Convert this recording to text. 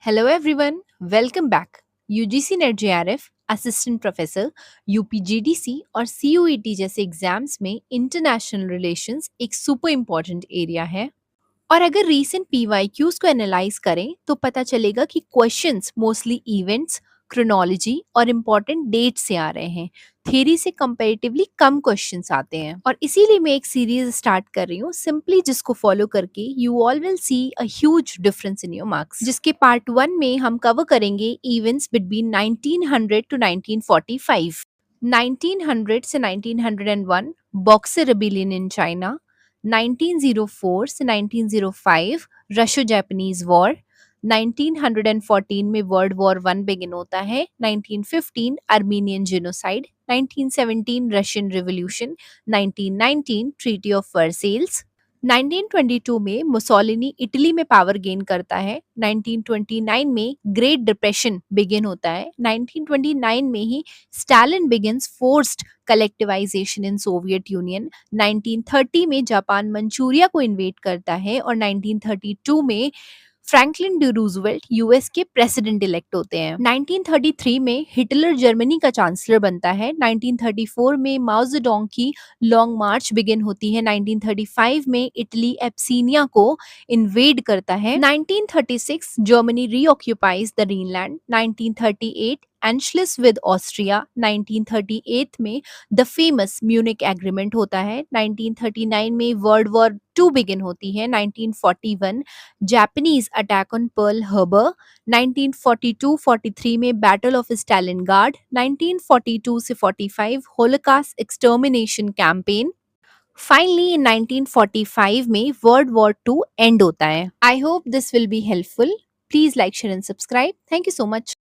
Hello everyone, welcome back. UGC NET JRF, assistant professor, UPGDC और CUET जैसे exams में international relations एक super important area है। और अगर रीसेंट पीवाईक्यूज को एनालाइज करें तो पता चलेगा कि क्वेश्चंस मोस्टली इवेंट्स, क्रोनोलॉजी और इम्पोर्टेंट डेट से आ रहे हैं। थ्योरी से कंपैरेटिवली कम क्वेश्चंस आते हैं और इसीलिए मैं एक सीरीज स्टार्ट कर रही हूँ सिंपली, जिसको फॉलो करके you all will see a huge difference in your marks. जिसके पार्ट 1 में हम कवर करेंगे इवेंट्स बिटवीन 1900 टू 1945, 1900 से 1901 बॉक्सर रिबेलियन इन चाइना, 1904 से 1905 रशो जापानीज वॉर, 1914 में वर्ल्ड वॉर वन बिगिन होता है, 1915 Armenian genocide, 1917 Russian revolution, 1919 treaty of Versailles, 1922 में मुसोलिनी इटली में पावर गेन करता है, 1929 में ग्रेट डिप्रेशन बिगिन होता है, 1929 में ही स्टालिन बिगिंस फोर्स्ड कलेक्टिवाइजेशन इन सोवियत यूनियन, 1930 में जापान मंचूरिया को इन्वेड करता है और 1932 में फ्रैंकलिन डी रूजवेल्ट यूएस के प्रेसिडेंट इलेक्ट होते हैं। 1933 में हिटलर जर्मनी का चांसलर बनता है। 1934 में माओ जेडोंग की लॉन्ग मार्च बिगिन होती है। 1935 में इटली एब्सीनिया को इन्वेड करता है। 1936 Germany reoccupies the Rhineland. 1938 Anschluss with Austria. 1938 में द फेमस म्यूनिक एग्रीमेंट होता है। 1939 में वर्ल्ड वॉर टू बिगिन होती है। 1941 Japanese attack on Pearl Harbor. 1942-43 में बैटल ऑफ स्टालिनग्राड। 1942 से 45 Holocaust extermination campaign. Finally in 1945 में वर्ल्ड वॉर टू एंड होता है। I hope this will be helpful. Please like, share and subscribe. Thank you so much.